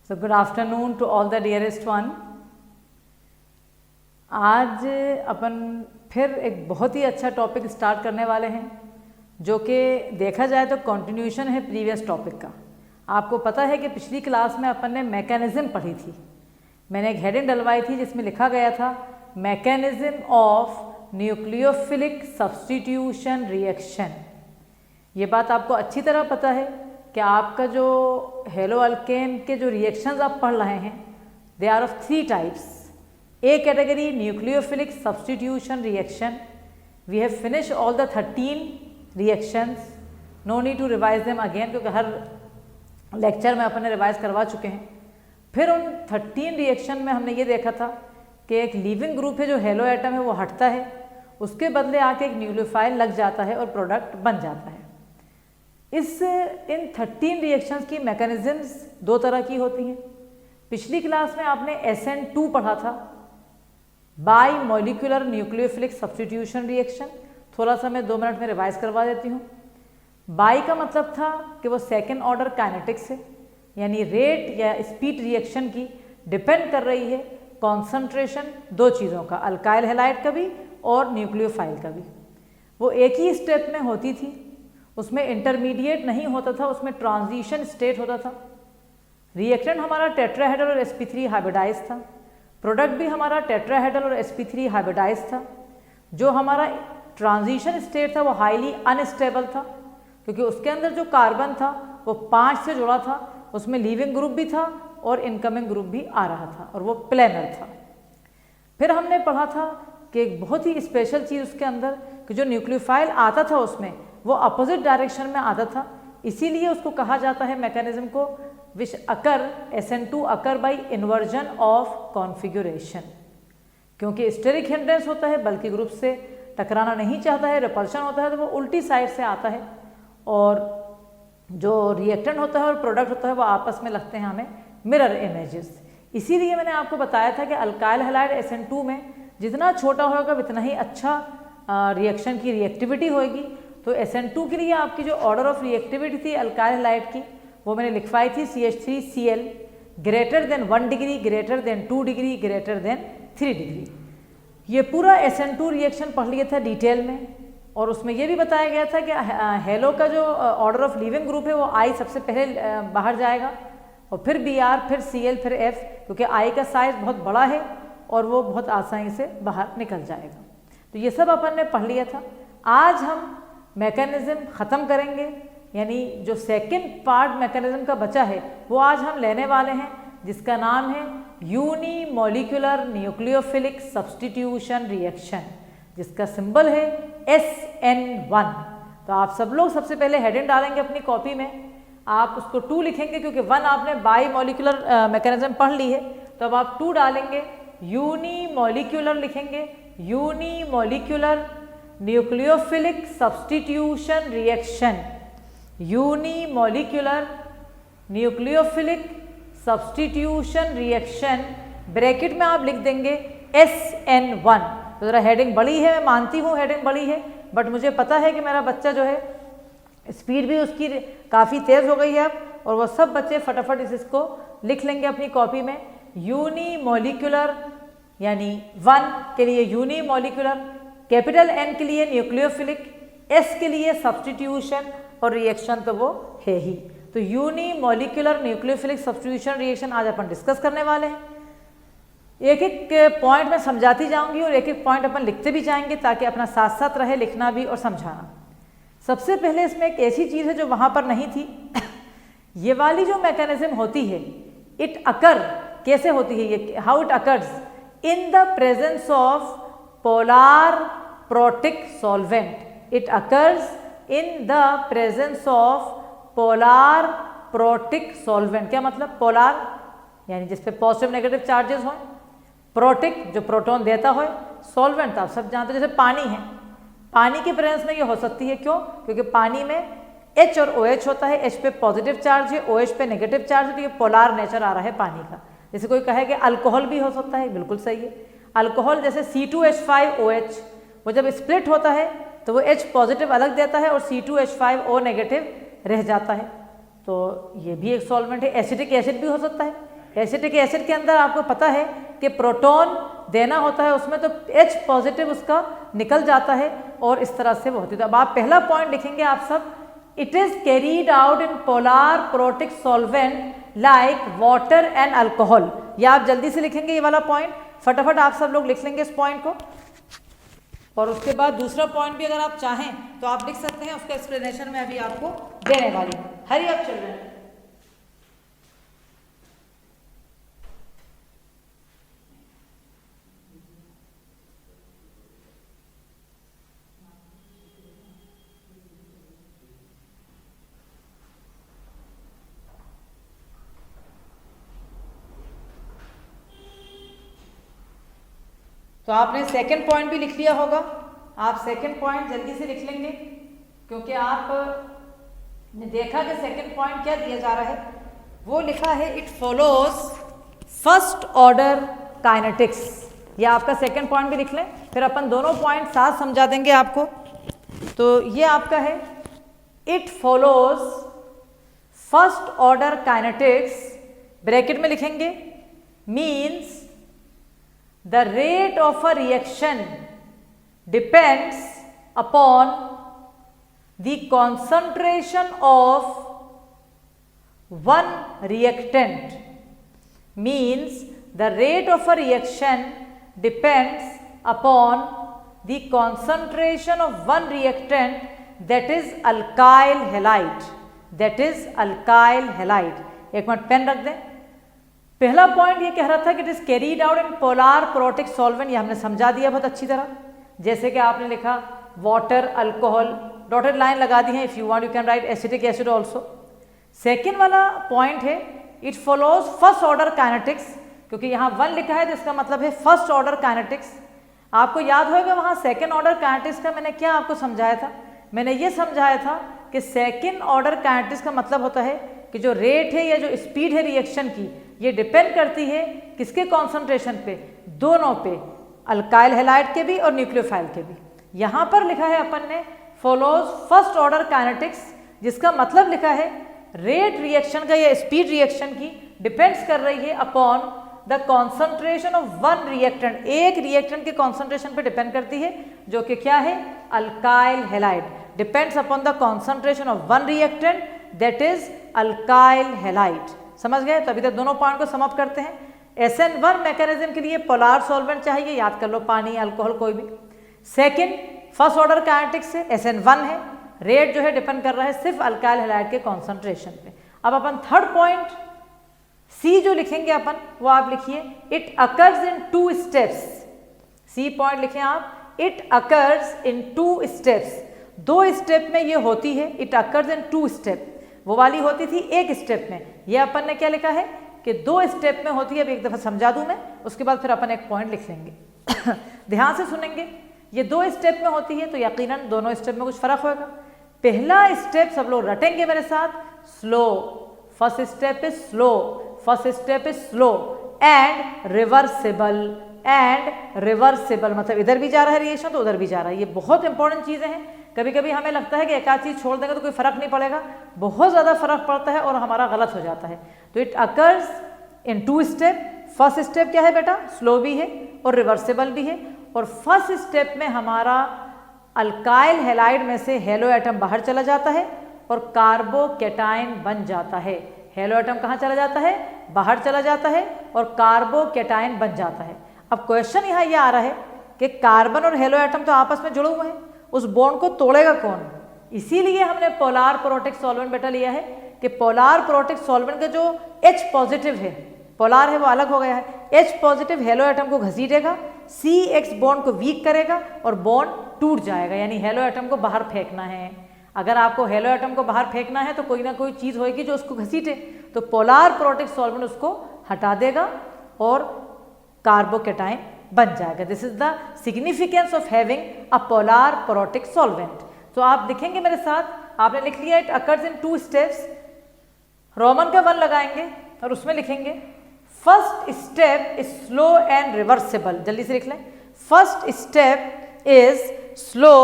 So good afternoon to all the dearest one. आज अपन फिर एक बहुत ही अच्छा टॉपिक स्टार्ट करने वाले हैं जो कि देखा जाए तो कंटिन्यूशन है प्रीवियस टॉपिक का। आपको पता है कि पिछली क्लास में अपन ने मैकेनिज्म पढ़ी थी। मैंने एक हेडिंग डलवाई थी जिसमें लिखा गया था mechanism of nucleophilic substitution reaction. ये बात आपको अच्छी तरह पता है कि आपका जो हेलो अल्केन के जो रिएक्शंस आप पढ़ रहे हैं they are of 3 types. A category nucleophilic substitution reaction. We have finished all the 13 reactions. No need to revise them again क्योंकि हर लेक्चर में अपन ने रिवाइज करवा चुके हैं। फिर उन 13 रिएक्शन में हमने ये देखा था कि एक लीविंग ग्रुप है जो हेलो एटम है वो हटता है, उसके बदले आके एक न्यूक्लियोफाइल लग जाता है और प्रोडक्ट बन जाता है। इन 13 रिएक्शंस की मैकेनिज्म्स 2 तरह की होती हैं। पिछली क्लास में आपने SN2 पढ़ा था, by molecular nucleophilic substitution reaction. थोड़ा सा मैं 2 मिनट में रिवाइज करवा देती हूँ। बाई का मतलब था कि वो सेकेंड ऑर्डर काइनेटिक्स है, यानी रेट या स्पीड रिएक्शन की डिपेंड कर रही है कॉन्सेंट्रेशन 2 चीज़ों का, अल्काइल हैलाइड का भी और न्यूक्लियोफाइल का भी। वो एक ही स्टेप में होती थी, उसमें इंटरमीडिएट नहीं होता था, उसमें ट्रांजिशन स्टेट होता था। रिएक्टेंट हमारा टेट्राहेड्रल और sp3 हाइब्रिडाइज था, प्रोडक्ट भी हमारा टेट्राहेड्रल और sp3 हाइब्रिडाइज था। जो हमारा ट्रांजिशन स्टेट था वो हाईली अनस्टेबल था क्योंकि उसके अंदर जो कार्बन था वो 5 से जुड़ा था, उसमें लीविंग ग्रुप भी था और इनकमिंग ग्रुप भी आ रहा था और वो प्लेनर था। फिर हमने पढ़ा था कि एक बहुत ही स्पेशल चीज़ उसके अंदर कि जो न्यूक्लियोफाइल आता था उसमें वो अपोजिट डायरेक्शन में आता था, इसीलिए उसको कहा जाता है मैकेनिज्म को विच अकर SN2 occur by inversion of configuration. क्योंकि स्टेरिक हिंड्रेंस होता है, बल्कि ग्रुप से टकराना नहीं चाहता है, रिपल्शन होता है तो वो उल्टी साइड से आता है और जो रिएक्टेंट होता है और प्रोडक्ट होता है वो आपस में लगते हैं हमें मिरर इमेजेस। इसीलिए मैंने आपको बताया था कि अल्काइल हैलाइड SN2 में जितना छोटा होगा उतना ही अच्छा रिएक्शन की रिएक्टिविटी होगी। तो SN2 के लिए आपकी जो ऑर्डर ऑफ रिएक्टिविटी थी अल्काइल हैलाइड की वो मैंने लिखवाई थी CH3Cl greater than 1 degree, greater than 2 degree, greater than 3 degree. ये पूरा SN2 रिएक्शन पढ़ लिया था डिटेल में और उसमें ये भी बताया गया था कि हेलो का जो ऑर्डर ऑफ लिविंग ग्रुप है वो I सबसे पहले बाहर जाएगा और फिर Br, फिर Cl, फिर F, क्योंकि I का साइज बहुत बड़ा है और वो बहुत आसानी से बाहर निकल जाएगा। तो ये सब अपन ने पढ़ लिया था। आज हम मैकेनिज्म ख़त्म करेंगे, यानी जो सेकेंड पार्ट मैकेनिज्म का बचा है वो आज हम लेने वाले हैं, जिसका नाम है unimolecular nucleophilic substitution reaction, जिसका सिंबल है SN1। तो आप सब लोग सबसे पहले हेडिंग डालेंगे अपनी कॉपी में, आप उसको 2 लिखेंगे क्योंकि 1 आपने बाई मॉलिक्यूलर मैकेनिज्म पढ़ ली है, तो अब आप 2 डालेंगे, यूनी मॉलिक्यूलर लिखेंगे, unimolecular nucleophilic substitution reaction, unimolecular nucleophilic substitution reaction, bracket में आप लिख देंगे SN1। तो ज़रा हेडिंग बड़ी है, मैं मानती हूँ हेडिंग बड़ी है, बट मुझे पता है कि मेरा बच्चा जो है स्पीड भी उसकी काफ़ी तेज़ हो गई है अब, और वो सब बच्चे फटाफट इसको लिख लेंगे अपनी कॉपी में। यूनी मॉलिक्यूलर यानी 1 के लिए यूनी मॉलिक्यूलर, कैपिटल N के लिए न्यूक्लियोफिलिक, S के लिए सब्स्टिट्यूशन और रिएक्शन तो वो है ही। तो unimolecular nucleophilic substitution reaction आज अपन डिस्कस करने वाले हैं। एक एक पॉइंट में समझाती जाऊंगी और एक एक पॉइंट अपन लिखते भी जाएंगे ताकि अपना साथ साथ रहे लिखना भी और समझाना। सबसे पहले इसमें एक ऐसी चीज़ है जो वहाँ पर नहीं थी ये वाली जो मैकेनिज्म होती है इट अकर कैसे होती है, ये how it occurs in the presence of polar protic solvent. It occurs in the presence of polar protic solvent. क्या मतलब? पोलार यानी जिस पे पॉजिटिव नेगेटिव चार्जेस हों, प्रोटिक जो प्रोटॉन देता हो, सॉल्वेंट आप सब जानते हो जैसे पानी है, पानी के प्रेजेंस में ये हो सकती है। क्यों? क्योंकि पानी में H और OH होता है, H पे पॉजिटिव चार्ज है, OH पे नेगेटिव चार्ज है, तो ये पोलार नेचर आ रहा है पानी का। जैसे कोई कहे कि अल्कोहल भी हो सकता है, बिल्कुल सही है। अल्कोहल जैसे C2H5OH वो जब स्प्लिट होता है तो वो H पॉजिटिव अलग देता है और C2H5O नेगेटिव रह जाता है, तो ये भी एक सॉल्वेंट है। एसिटिक एसिड भी हो सकता है, एसिटिक एसिड के अंदर आपको पता है कि प्रोटॉन देना होता है उसमें, तो H पॉजिटिव उसका निकल जाता है और इस तरह से वो होती है। तो अब आप पहला पॉइंट लिखेंगे आप सब, it is carried out in polar protic solvent like water and alcohol. या आप जल्दी से लिखेंगे ये वाला पॉइंट, फटाफट आप सब लोग लिख लेंगे इस पॉइंट को। और उसके बाद दूसरा पॉइंट भी अगर आप चाहें तो आप लिख सकते हैं, उसका एक्सप्लेनेशन मैं अभी आपको देने वाली हूँ। हरी अप चिल्ड्रन। तो आपने सेकंड पॉइंट भी लिख लिया होगा। आप सेकंड पॉइंट जल्दी से लिख लेंगे क्योंकि आपने देखा कि सेकंड पॉइंट क्या दिया जा रहा है, वो लिखा है it follows first order kinetics. ये आपका सेकंड पॉइंट भी लिख लें, फिर अपन दोनों पॉइंट साथ समझा देंगे आपको। तो ये आपका है it follows first order kinetics, bracket में लिखेंगे, means the rate of a reaction depends upon the concentration of one reactant. Means the rate of a reaction depends upon the concentration of one reactant, that is alkyl halide, that is alkyl halide। एक minute pen रख दें। पहला point ये कह रहा था कि it is carried out in polar protic solvent, ये हमने समझा दिया बहुत अच्छी तरह। जैसे कि आपने लिखा वाटर, अल्कोहल, डॉटेड लाइन लगा दी है, if you want you can write acetic acid also. Second वाला पॉइंट है it follows first order kinetics, क्योंकि यहाँ 1 लिखा है तो इसका मतलब है फर्स्ट ऑर्डर काइनेटिक्स। आपको याद होगा वहाँ सेकेंड ऑर्डर काइनेटिक्स का मैंने क्या आपको समझाया था, मैंने ये समझाया था कि सेकेंड ऑर्डर काइनेटिक्स का मतलब होता है कि जो रेट है या जो स्पीड है रिएक्शन की, ये डिपेंड करती है किसके कॉन्सेंट्रेशन पे, दोनों पे, अल्काइल हैलाइड के भी और न्यूक्लियोफाइल के भी। यहाँ पर लिखा है अपन ने फॉलोज फर्स्ट ऑर्डर काइनेटिक्स, जिसका मतलब लिखा है रेट रिएक्शन का या स्पीड रिएक्शन की डिपेंड्स कर रही है upon the concentration of one reactant, एक रिएक्टेंट के कॉन्सेंट्रेशन पे डिपेंड करती है, जो कि क्या है, alkyl halide. Depends upon the concentration of one reactant, that is alkyl halide. समझ गए? तो अभी तक दोनों पॉइंट को समाप्त करते हैं। SN1 मैकेनिज्म के लिए पोलार सॉल्वेंट चाहिए, याद कर लो, पानी, अल्कोहल, कोई भी। सेकंड फर्स्ट ऑर्डर काइनेटिक्स से SN1 है, रेट जो है डिपेंड कर रहा है सिर्फ अल्काइल हैलाइड के कॉन्सेंट्रेशन पे। अब अपन थर्ड पॉइंट सी जो लिखेंगे अपन, वो आप लिखिए it occurs in 2 steps. C point लिखें आप, it occurs in 2 steps, 2 step में ये होती है। इट अकर्स इन 2 स्टेप, वो वाली होती थी एक स्टेप में, ये अपन ने क्या लिखा है कि 2 स्टेप में होती है। अब एक दफ़ा समझा दूं मैं, उसके बाद फिर अपन एक पॉइंट लिख लेंगे। ध्यान से सुनेंगे, ये 2 स्टेप में होती है तो यकीनन दोनों स्टेप में कुछ फर्क होगा। पहला स्टेप सब लोग रटेंगे मेरे साथ, slow. First step is slow, first step is slow and reversible, and reversible मतलब इधर भी जा रहा है रिएक्शन तो उधर भी जा रहा है। ये बहुत इंपॉर्टेंट चीज़ें हैं। कभी कभी हमें लगता है कि एक आध चीज़ छोड़ देंगे तो कोई फर्क नहीं पड़ेगा, बहुत ज़्यादा फर्क पड़ता है और हमारा गलत हो जाता है। तो it occurs in 2 step. First step क्या है बेटा, स्लो भी है और रिवर्सिबल भी है। और फर्स्ट स्टेप में हमारा अल्काइल हैलाइड में से हेलो एटम बाहर चला जाता है और कार्बोकैटायन बन जाता है। हेलो एटम कहाँ चला जाता है, बाहर चला जाता है और कार्बोकैटायन बन जाता है। अब क्वेश्चन यहाँ ये आ रहा है कि कार्बन और हेलो एटम तो आपस में जुड़े हुए हैं, उस बॉन्ड को तोड़ेगा कौन? इसीलिए हमने पोलार प्रोटिक सॉल्वेंट बेटा लिया है कि पोलार प्रोटिक सॉल्वेंट का जो H पॉजिटिव है, पोलार है वो अलग हो गया है, H पॉजिटिव हेलो एटम को घसीटेगा, CX बॉन्ड को वीक करेगा और बॉन्ड टूट जाएगा, यानी हेलो एटम को बाहर फेंकना है। अगर आपको हेलो एटम को बाहर फेंकना है तो कोई ना कोई चीज़ होगी जो उसको घसीटे, तो पोलार प्रोटिक सॉल्वेंट उसको हटा देगा और कार्बोकैटायन बन जाएगा। This is the significance of having a polar protic solvent. तो आप लिखेंगे मेरे साथ, आपने लिख लिया it occurs in 2 steps, Roman का 1 लगाएंगे और उसमें लिखेंगे first step is slow and reversible. जल्दी से लिख लें, first step is slow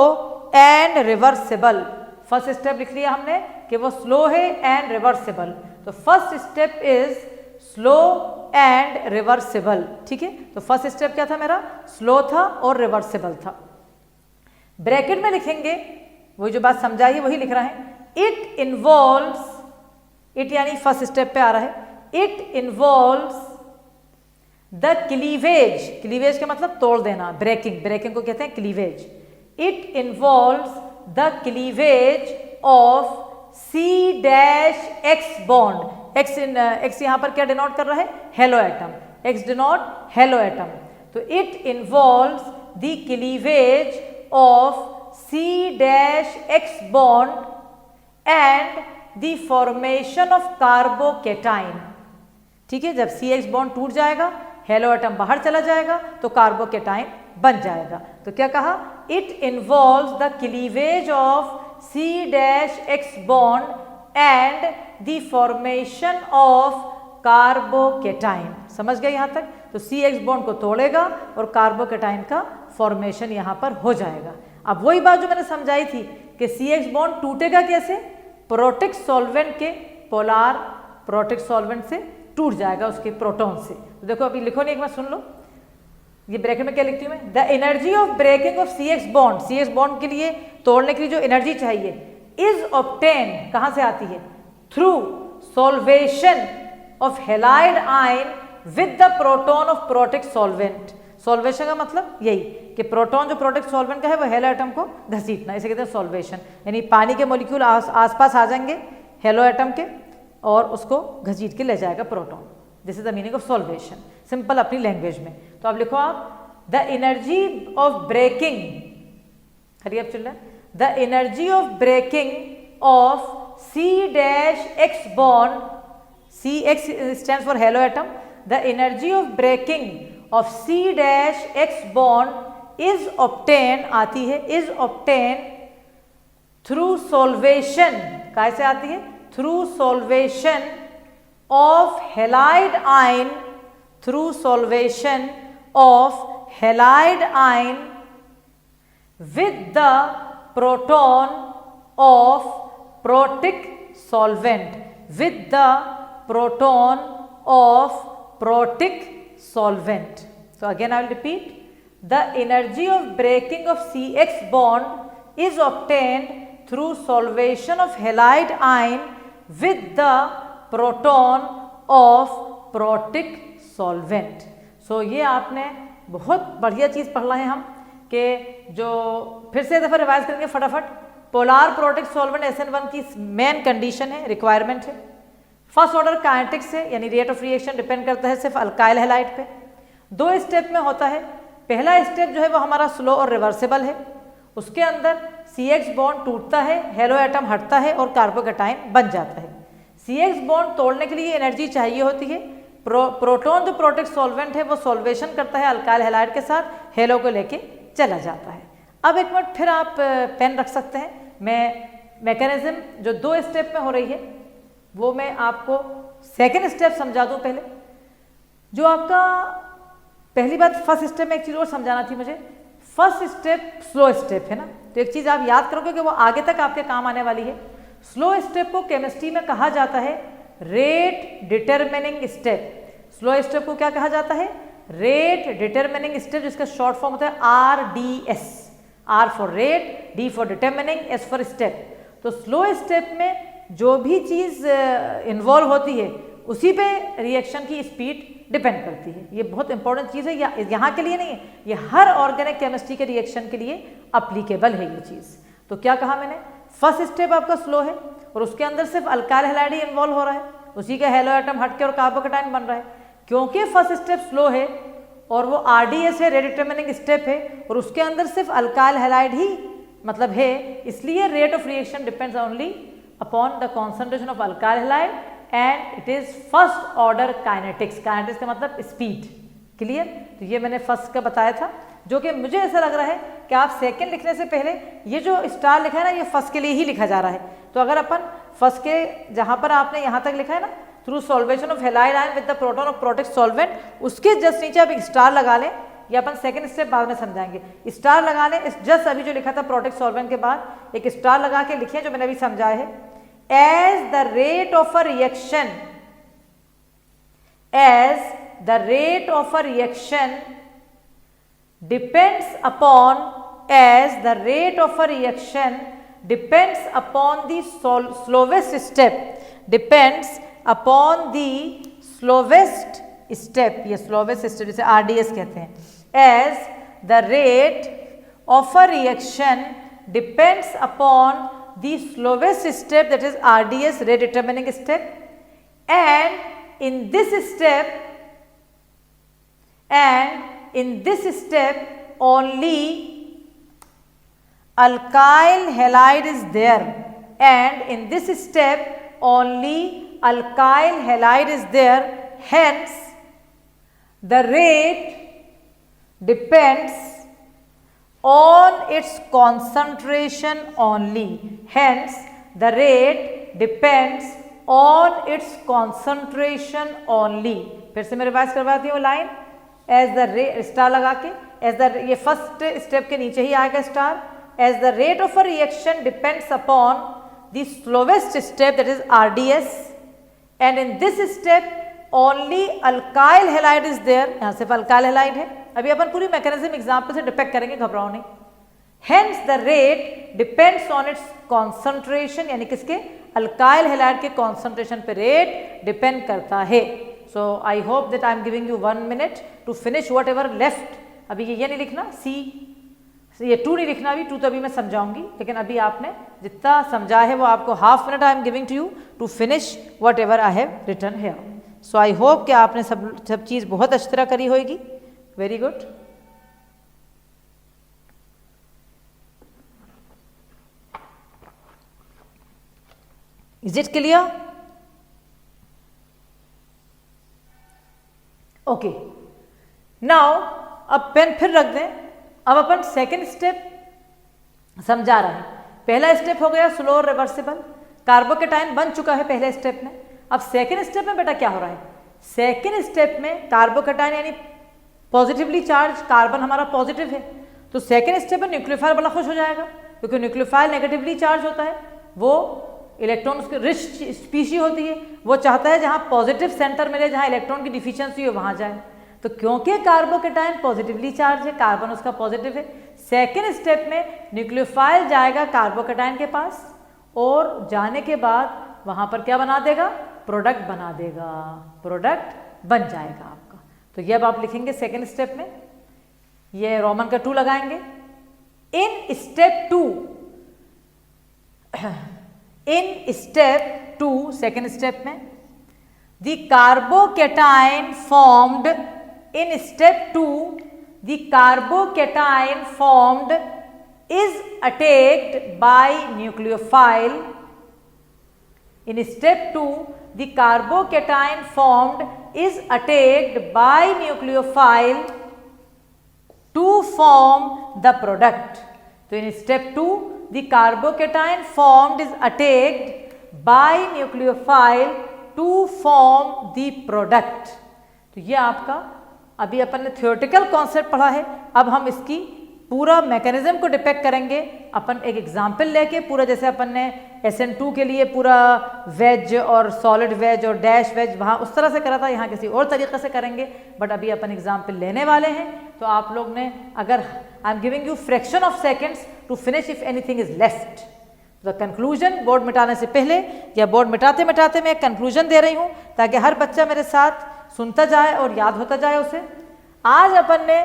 and reversible. First step लिख लिया हमने कि वो स्लो है एंड रिवर्सिबल। तो first step is slow and reversible. ठीक है, तो फर्स्ट स्टेप क्या था मेरा, स्लो था और रिवर्सिबल था। ब्रैकेट में लिखेंगे, वही जो बात समझाई वही लिख रहा है, इट इन्वॉल्व्स, इट यानी फर्स्ट स्टेप पे आ रहा है, it involves the cleavage, cleavage का मतलब तोड़ देना, ब्रेकिंग, ब्रेकिंग को कहते हैं cleavage. It involves the cleavage of C-X bond, X यहाँ पर क्या डिनोट कर रहा है, halo atom, X denote halo atom. तो it involves the cleavage of C-X bond and the formation of carbocation. ठीक है, जब CX बॉन्ड टूट जाएगा, हेलो एटम बाहर चला जाएगा, तो कार्बोकेटाइन बन जाएगा। तो क्या कहा, it involves the cleavage of C-X bond and the formation of carbocation. समझ गए यहाँ तक? तो CX बॉन्ड को तोड़ेगा और कार्बोकेटाइन का फॉर्मेशन यहाँ पर हो जाएगा। अब वही बात जो मैंने समझाई थी कि CX बॉन्ड टूटेगा कैसे, प्रोटिक सॉल्वेंट के, पोलार प्रोटिक सॉल्वेंट से टूट जाएगा, उसके प्रोटॉन से। तो देखो अभी लिखो नहीं, एक बार सुन लो, ये ब्रैकेट में क्या लिखती हूँ मैं, the energy of breaking of CX bond, CX bond के लिए तोड़ने के लिए जो एनर्जी चाहिए, इज ऑब्टेन, कहाँ से आती है, through solvation of halide ion with the proton of protic solvent. Solvation का मतलब यही कि प्रोटॉन जो प्रोटिक सॉल्वेंट का है वो हेलो एटम को घसीटना, इसे कहते हैं सॉल्वेशन। यानी पानी के मॉलिक्यूल आसपास आ जाएंगे हेलो एटम के और उसको घसीट के ले जाएगा proton. This is the meaning of solvation, simple अपनी लैंग्वेज में। तो अब लिखो आप, the energy of breaking, hurry up children, the energy of breaking of C-X bond, CX stands for hello atom, the energy of breaking of C-X bond is obtained, आती है, is obtained through solvation, कैसे आती है, through solvation of halide ion, through solvation of halide ion with the proton of protic solvent, with the proton of protic solvent. So again I will repeat, the energy of breaking of CX bond is obtained through solvation of halide ion with the proton of protic solvent. So ये आपने बहुत बढ़िया चीज़ पढ़ना है हम, कि जो फिर से दफ़ा रिवाइज करेंगे फटाफट। पोलार प्रोटिक सॉल्वेंट SN1 की मेन कंडीशन है, रिक्वायरमेंट है। फर्स्ट ऑर्डर काइनेटिक्स से, यानी रेट ऑफ रिएक्शन डिपेंड करता है सिर्फ अल्काइल हैलाइड पे। 2 स्टेप में होता है। पहला स्टेप जो है वो हमारा स्लो और रिवर्सिबल है, उसके अंदर CX बॉन्ड टूटता है, हेलो एटम हटता है और कार्बोकेटाइन बन जाता है। CX बॉन्ड तोड़ने के लिए एनर्जी चाहिए होती है। प्रोटॉन जो प्रोटिक सॉल्वेंट है वो सॉल्वेशन करता है अल्काइल हैलाइड के साथ, हेलो को लेके चला जाता है। अब एक मिनट फिर आप पेन रख सकते हैं। मैं मैकेनिज्म जो 2 स्टेप में हो रही है वो मैं आपको सेकेंड स्टेप समझा दूं। पहले जो आपका पहली बात, फर्स्ट स्टेप में एक चीज़ और समझाना थी मुझे। फर्स्ट स्टेप स्लो स्टेप है ना, तो एक चीज़ आप याद करोगे कि वो आगे तक आपके काम आने वाली है। स्लो स्टेप को केमिस्ट्री में कहा जाता है rate determining step. Slow step को क्या कहा जाता है, रेट डिटरमिनिंग स्टेप, जिसका शॉर्ट फॉर्म होता है RDS, R for rate, D for determining, S for step. तो स्लो स्टेप में जो भी चीज़ इन्वॉल्व होती है उसी पे रिएक्शन की स्पीड डिपेंड करती है। ये बहुत इंपॉर्टेंट चीज़ है, यहाँ के लिए नहीं है, ये हर ऑर्गेनिक केमिस्ट्री के रिएक्शन के लिए अप्लीकेबल है ये चीज़। तो क्या कहा मैंने, फर्स्ट स्टेप आपका स्लो है और उसके अंदर सिर्फ अल्काइल हैलाइड ही इन्वॉल्व हो रहा है, उसी का हेलो एटम हट के और कार्बोकेटाइन बन रहा है। क्योंकि फर्स्ट स्टेप स्लो है और वो RDS है, रेट डिटरमिनिंग स्टेप है, और उसके अंदर सिर्फ अल्काइल हैलाइड ही मतलब है, इसलिए rate of reaction depends only upon the concentration of alkyl halide and it is first order kinetics. Kinetics का मतलब स्पीड। क्लियर? तो ये मैंने फर्स्ट का बताया था, जो कि मुझे ऐसा लग रहा है कि आप सेकंड लिखने से पहले ये जो स्टार लिखा है ना, ये फर्स्ट के लिए ही लिखा जा रहा है। तो अगर अपन फर्स्ट के जहाँ पर आपने यहाँ तक लिखा है ना, through solvation of halide ion with the proton of protic solvent, उसके जस्ट नीचे आप एक स्टार लगा लें, ये अपन सेकंड स्टेप बाद में समझाएंगे। स्टार लगा लें, इस जस्ट अभी जो लिखा था प्रोटिक सॉल्वेंट के बाद एक स्टार लगा के लिखिए, जो मैंने अभी समझाया है। As the rate of a reaction as the rate of a reaction depends upon as the rate of a reaction depends upon the slowest step, depends upon the slowest step, ये slowest step जिसे RDS कहते हैं, as the rate of a reaction depends upon the slowest step, that is RDS, rate determining step, and in this step only alkyl halide is there, and in this step only alkyl halide is there, hence the rate depends on its concentration only, hence the rate depends on its concentration only. फिर से मैं revise करवाती हूँ line, as the rate star लगा के, as the, ये first step के नीचे ही आएगा star, as the rate of a reaction depends upon the slowest step, that is RDS, and in this step only alkyl halide is there, यहाँ सिर्फ alkyl halide है। अभी अपन पूरी मैकेनिज्म एग्जाम्पल से डिपेक्ट करेंगे, घबराओ नहीं। Hence the rate depends on its concentration, यानी किसके, अल्काइल हैलाइड के कॉन्सेंट्रेशन पे रेट डिपेंड करता है। So I hope that I am giving you 1 minute to finish whatever left. अभी ये नहीं लिखना, सी ये 2 नहीं लिखना, अभी 2 तो अभी मैं समझाऊंगी, लेकिन अभी आपने जितना समझा है वो आपको half minute I am giving to you to finish whatever I have written here. So I hope कि आपने सब चीज़ बहुत अच्छी तरह करी होगी। Very good. Is it clear? Okay, now अब पेन फिर रख दें। अब अपन सेकेंड स्टेप समझा रहे हैं। पहला स्टेप हो गया स्लो रिवर्सिबल, कार्बोकेटाइन बन चुका है पहले स्टेप में। अब सेकेंड स्टेप में बेटा क्या हो रहा है, सेकेंड स्टेप में कार्बोकेटाइन यानी पॉजिटिवली चार्ज कार्बन हमारा पॉजिटिव है, तो सेकेंड स्टेप में न्यूक्लियोफाइल बड़ा खुश हो जाएगा, क्योंकि न्यूक्लियोफाइल नेगेटिवली चार्ज होता है, वो इलेक्ट्रॉन उसकी रिच स्पीशी होती है, वो चाहता है जहाँ पॉजिटिव सेंटर मिले, जहाँ इलेक्ट्रॉन की डिफिशियंसी हो वहाँ जाए। तो क्योंकि कार्बोकेटाइन पॉजिटिवली चार्ज है, कार्बन उसका पॉजिटिव है, सेकेंड स्टेप में न्यूक्लियोफाइल जाएगा कार्बोकेटाइन के पास, और जाने के बाद वहाँ पर क्या बना देगा, प्रोडक्ट बना देगा, प्रोडक्ट बन जाएगा आपका। तो ये अब आप लिखेंगे सेकेंड स्टेप में, ये रोमन का 2 लगाएंगे। इन स्टेप 2 सेकेंड स्टेप में the carbocation formed in step 2 the carbocation formed is attacked by nucleophile. In step 2 the carbocation formed is attacked by nucleophile to form the product. So in step 2 the carbocation formed is attacked by nucleophile to form the product. तो ये आपका अभी अपन ने theoretical concept पढ़ा है। अब हम इसकी पूरा मैकेनिज्म को डिपेक्ट करेंगे। अपन एक एग्जांपल लेके पूरा, जैसे अपन ने SN2 के लिए पूरा वेज और सॉलिड वेज और डैश वेज वहाँ उस तरह से करा था, यहाँ किसी और तरीके से करेंगे, बट अभी अपन एग्जांपल लेने वाले हैं। तो आप लोग ने, अगर I am giving you fraction of seconds to finish if anything is left. The conclusion, board मिटाने से पहले या बोर्ड मिटाते मिटाते मैं एक कंक्लूजन दे रही हूँ, ताकि हर बच्चा मेरे साथ सुनता जाए और याद होता जाए उसे। आज अपन ने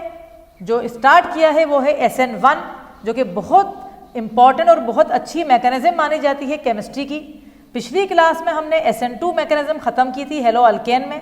जो स्टार्ट किया है वो है SN1, जो कि बहुत इम्पॉर्टेंट और बहुत अच्छी मैकेनिज्म मानी जाती है केमिस्ट्री की। पिछली क्लास में हमने SN2 मैकेनिज्म ख़त्म की थी हेलो अल्केन में,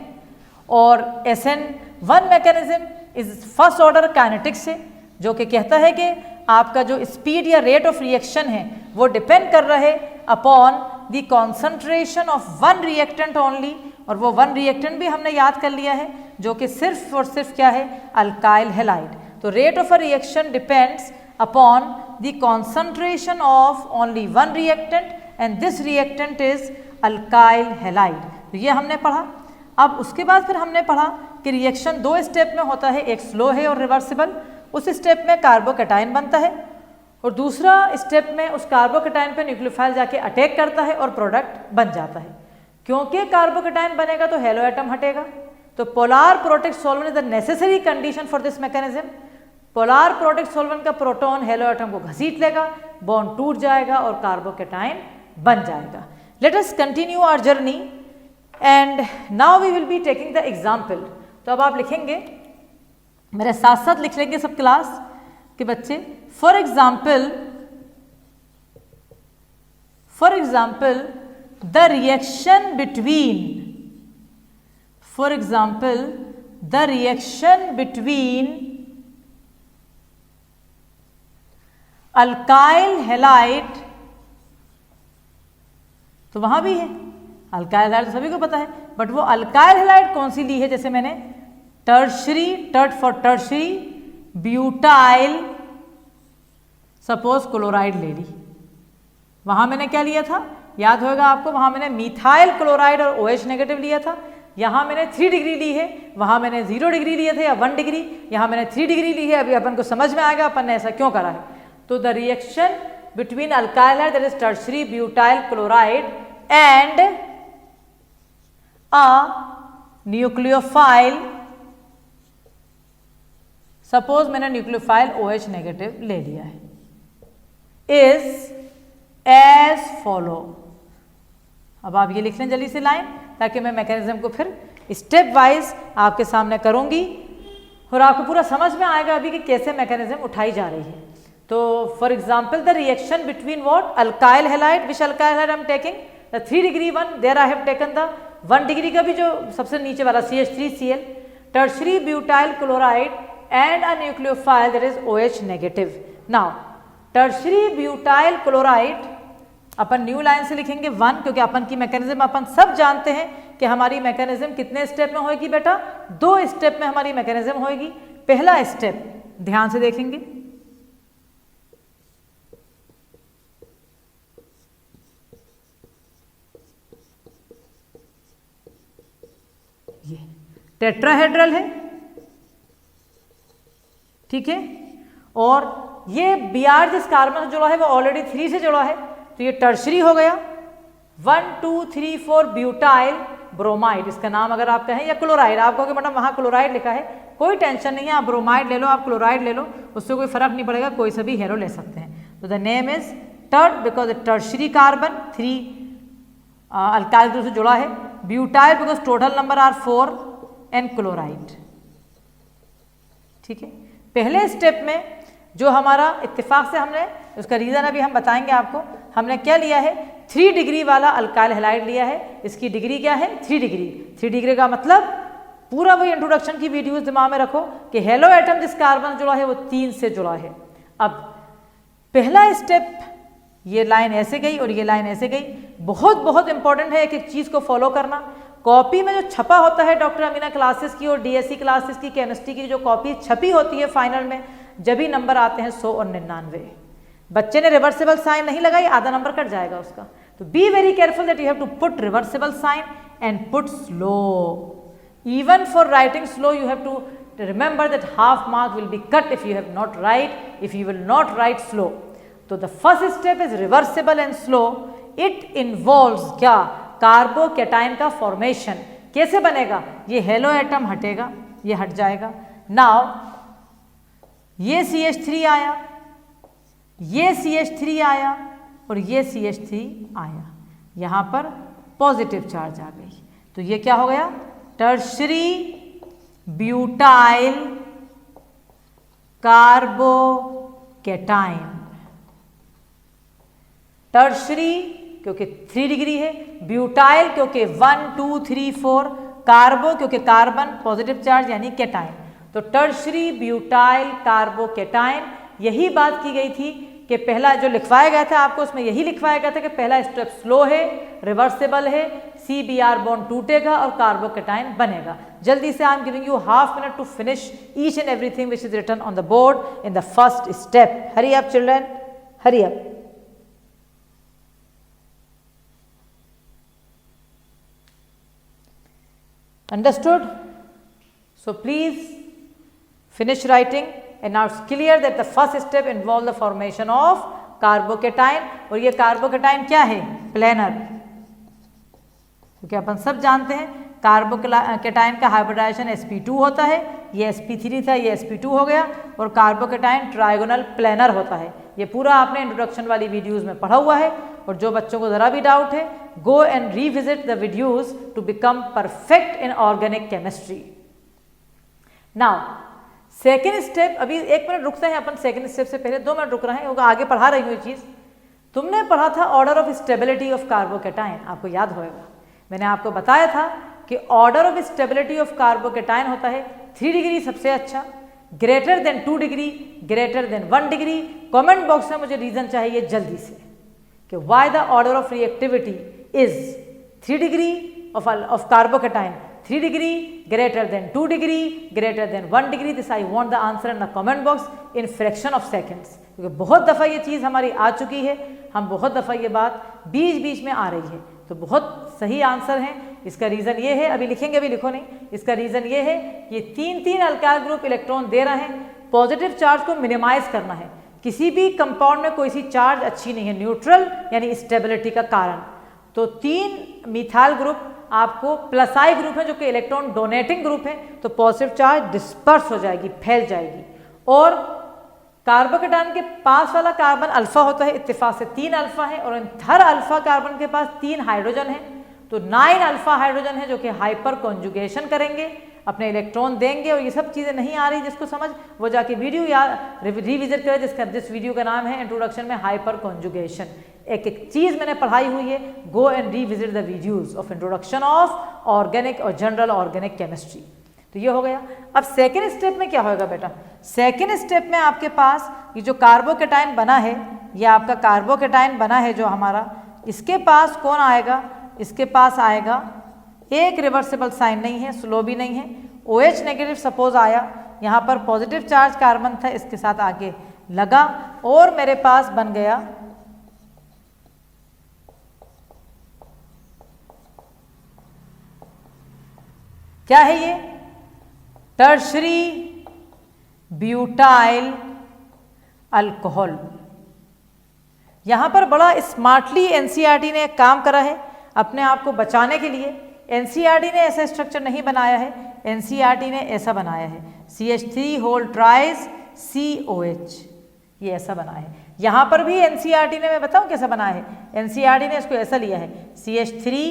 और SN1 mechanism is first order kinetics है, जो कि कहता है कि आपका जो स्पीड या रेट ऑफ रिएक्शन है वो डिपेंड कर रहा है upon the concentration of one reactant only, और वो वन रिएक्टेंट भी हमने याद कर लिया है, जो कि सिर्फ और सिर्फ क्या है, अल्काइल हैलाइड। तो rate of a reaction depends upon the concentration of only one reactant, and this reactant is alkyl halide. तो ये हमने पढ़ा। अब उसके बाद फिर हमने पढ़ा कि रिएक्शन 2 स्टेप में होता है, एक स्लो है और रिवर्सिबल। उस स्टेप में कार्बोकेटाइन बनता है, और दूसरा स्टेप में उस कार्बोकेटाइन पे न्यूक्लियोफाइल जाके अटैक करता है और प्रोडक्ट बन जाता है। क्योंकि कार्बोकेटाइन बनेगा तो हेलो एटम हटेगा, तो polar protic solvent is the necessary condition for this mechanism. Polar protic solvent का प्रोटॉन हेलो एटम को घसीट लेगा, बॉन्ड टूट जाएगा और कार्बोकेटाइन बन जाएगा। Let us continue our journey and now we will be taking the example. तो अब आप लिखेंगे, मेरे साथ साथ लिख लेंगे सब क्लास के बच्चे। For example the reaction between, for example the reaction between alkyl halide, तो वहां भी है अल्काइल हैलाइड, तो सभी को पता है, बट वो अल्काइल हैलाइड कौन सी ली है, जैसे मैंने tertiary, tert for tertiary butyl suppose chloride ले ली। वहां मैंने क्या लिया था, याद होगा आपको, वहां मैंने मिथाइल क्लोराइड और OH नेगेटिव लिया था। यहाँ मैंने 3 डिग्री ली है, वहाँ मैंने 0 डिग्री लिए थे या 1 डिग्री, यहाँ मैंने 3 डिग्री ली है। अभी अपन को समझ में आएगा अपन ने ऐसा क्यों करा है। तो the reaction between alkyl halide that is tertiary butyl chloride and a nucleophile, suppose मैंने न्यूक्लियोफाइल OH नेगेटिव ले लिया है, इज एज फॉलो। अब आप ये लिख लें जल्दी से लाइन, ताकि मैं मैकेनिज्म को फिर स्टेप वाइज आपके सामने करूंगी और आपको पूरा समझ में आएगा अभी कि कैसे मैकेनिज्म उठाई जा रही है। तो for example the reaction between what, alkyl halide, which alkyl halide I am taking the 3 degree one, there I have taken the 1 degree का भी जो सबसे नीचे वाला CH3Cl, tertiary butyl chloride and a nucleophile that is OH negative. Now tertiary butyl chloride अपन new line से लिखेंगे 1, क्योंकि अपन की मैकेनिज्म अपन सब जानते हैं कि हमारी मैकेनिज्म कितने स्टेप में होगी बेटा, 2 स्टेप में हमारी मैकेनिज्म होगी। पहला स्टेप ध्यान से देखेंगे, ये टेट्राहेड्रल है, ठीक है, और ये Br जिस कार्बन से जुड़ा है वो ऑलरेडी 3 से जुड़ा है, तो ये टर्शरी हो गया। 1 2 3 4 ब्यूटाइल ब्रोमाइड, इसका नाम अगर आप कहें, या क्लोराइड, आप कहोगे मैडम वहाँ क्लोराइड लिखा है, कोई टेंशन नहीं है, आप ब्रोमाइड ले लो, आप क्लोराइड ले लो, उससे कोई फर्क नहीं पड़ेगा, कोई सा भी हेरो ले सकते हैं। तो the name is tert because tertiary carbon 3 alkyl group से जुड़ा है, butyl because total number are 4 and chloride, ठीक है। पहले स्टेप में जो हमारा इत्तेफाक से हमने, उसका रीज़न अभी हम बताएंगे आपको, हमने क्या लिया है, 3 डिग्री वाला अल्काइल हैलाइड लिया है। इसकी डिग्री क्या है, 3 डिग्री। 3 डिग्री का मतलब पूरा वही इंट्रोडक्शन की वीडियोस दिमाग में रखो कि हेलो एटम जिस कार्बन से जुड़ा है वो 3 से जुड़ा है। अब पहला स्टेप, ये लाइन ऐसे गई और ये लाइन ऐसे गई, बहुत बहुत इंपॉर्टेंट है एक एक चीज़ को फॉलो करना। कॉपी में जो छपा होता है डॉक्टर अमीना क्लासेस की और DSC क्लासेस की केमिस्ट्री की जो कॉपी छपी होती है फाइनल में, जब भी नंबर आते हैं 100 और 99, बच्चे ने रिवर्सिबल साइन नहीं लगाई, आधा नंबर कट जाएगा उसका। तो be very careful that you have to put reversible sign and put slow. Even for writing slow you have to remember that half mark will be cut if you have not write, if you will not write slow. तो the first step is reversible and slow. It involves क्या, carbocation का formation. कैसे बनेगा, ये hello atom हटेगा, ये हट जाएगा। नाउ ये CH3 आया, ये CH3 आया और ये CH3 आया, यहाँ पर पॉजिटिव चार्ज आ गई, तो ये क्या हो गया, टर्शरी ब्यूटाइल कार्बोकेटाइन। टर्शरी क्योंकि 3 डिग्री है, ब्यूटाइल क्योंकि 1 2 3 4, कार्बो क्योंकि कार्बन पॉजिटिव चार्ज यानी केटाइन। तो टर्शरी ब्यूटाइल कार्बोकेटाइन, यही बात की गई थी कि पहला जो लिखवाया गया था आपको, उसमें यही लिखवाया गया था कि पहला स्टेप स्लो है, रिवर्सिबल है, CBr बॉन्ड टूटेगा और कार्बोकेटाइन बनेगा। जल्दी से I am giving you half minute to finish each and everything which is written on the board in the first step. Hurry up children, hurry up. Understood? So please finish writing, and now it's clear that the first step involves the formation of carbocation. और ये carbocation क्या है, planar, क्योंकि अपन सब जानते हैं carbocation का hybridisation sp2 होता है, ये sp3 था, ये sp2 हो गया, और कार्बोकेटाइन ट्राइगोनल प्लेनर होता है। ये पूरा आपने इंट्रोडक्शन वाली वीडियोज़ में पढ़ा हुआ है, और जो बच्चों को ज़रा भी डाउट है, go and revisit the videos to become perfect in organic chemistry. Now second step, अभी 1 मिनट रुकते हैं अपन, सेकेंड स्टेप से पहले 2 मिनट रुक रहे हैं क्योंकि आगे पढ़ा रही हूँ ये चीज़। तुमने पढ़ा था order of stability of carbocation, आपको याद होगा, मैंने आपको बताया था कि order of stability of carbocation होता है 3 डिग्री सबसे अच्छा, greater than 2 degree, greater than 1 degree. Comment box में मुझे रीजन चाहिए जल्दी से कि why the order of reactivity is 3 degree of carbocation, 3 degree, greater than 2 degree, greater than 1 degree. This I want the answer in the comment box in fraction of seconds. क्योंकि बहुत दफ़ा ये चीज़ हमारी आ चुकी है, हम बहुत दफ़ा ये बात बीच बीच में आ रही है, तो बहुत सही आंसर है। इसका रीज़न ये है, अभी लिखेंगे, अभी लिखो नहीं, इसका रीज़न ये है कि 3 अल्काइल ग्रुप इलेक्ट्रॉन दे रहे हैं, पॉजिटिव चार्ज को मिनिमाइज करना है। किसी भी कंपाउंड में कोई सी चार्ज अच्छी नहीं है, न्यूट्रल यानी स्टेबिलिटी का कारण। तो 3 मिथाइल ग्रुप आपको प्लस आई ग्रुप है जो कि इलेक्ट्रॉन डोनेटिंग ग्रुप है, तो पॉजिटिव चार्ज डिस्पर्स हो जाएगी, फैल जाएगी। और कार्बोकेटाइन के पास वाला कार्बन अल्फा होता है, इत्तेफाक से 3 अल्फा है, और हर अल्फा कार्बन के पास 3 हाइड्रोजन है, तो 9 अल्फा हाइड्रोजन है जो कि हाइपर कॉन्जुगेशन करेंगे, अपने इलेक्ट्रॉन देंगे। और ये सब चीज़ें नहीं आ रही जिसको समझ, वो जाके वीडियो या रिविजिट करें, जिस वीडियो का नाम है इंट्रोडक्शन में हाइपर कॉन्जुगेशन। एक एक चीज़ मैंने पढ़ाई हुई है, go and revisit the videos of introduction of organic और जनरल ऑर्गेनिक केमिस्ट्री। तो ये हो गया। अब सेकेंड स्टेप में क्या होगा बेटा, सेकेंड स्टेप में आपके पास ये जो कार्बोकेटाइन बना है, ये आपका कार्बोकेटाइन बना है जो हमारा, इसके पास कौन आएगा, इसके पास आएगा एक रिवर्सिबल साइन नहीं है, स्लो भी नहीं है, OH नेगेटिव सपोज आया, यहाँ पर पॉजिटिव चार्ज कार्बन था, इसके साथ आगे लगा, और मेरे पास बन गया क्या है ये, टर्शरी ब्यूटाइल अल्कोहल। यहां पर बड़ा स्मार्टली एनसीईआरटी ने एक काम करा है अपने आप को बचाने के लिए। एनसीईआरटी ने ऐसा स्ट्रक्चर नहीं बनाया है, एनसीईआरटी ने ऐसा बनाया है, CH3 होल ट्राइज COH, ये ऐसा बना है। यहां पर भी एनसीईआरटी ने, मैं बताऊं कैसा बना है, एनसीईआरटी ने इसको ऐसा लिया है, CH3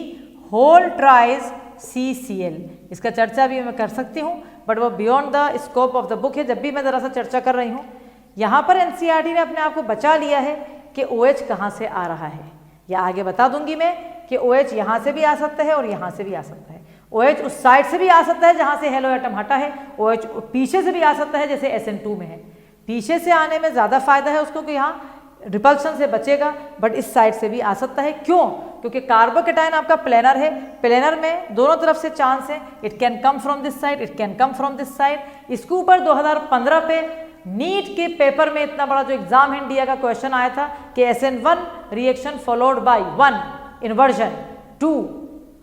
होल ट्राइज CCl। इसका चर्चा भी मैं कर सकती हूँ, बट वो beyond the scope of the book है, जब भी मैं ज़रा सा चर्चा कर रही हूँ। यहाँ पर एनसीईआरटी ने अपने आप को बचा लिया है कि OH कहाँ से आ रहा है, या आगे बता दूंगी मैं कि OH यहाँ से भी आ सकता है और यहाँ से भी आ सकता है। OH उस साइड से भी आ सकता है जहाँ से हेलो एटम हटा है, OH पीछे से भी आ सकता है जैसे SN2 में है। पीछे से आने में ज़्यादा फायदा है उसको कि यहाँ रिपल्शन से बचेगा, बट इस साइड से भी आ सकता है। क्यों? क्योंकि कार्बोकेटाइन आपका प्लेनर है, प्लेनर में दोनों तरफ से चांस है, it can come from this side, it can come from this side. इसके ऊपर 2015 पे नीट के पेपर में इतना बड़ा जो एग्जाम इंडिया का क्वेश्चन आया था कि SN1 reaction followed by 1 inversion 2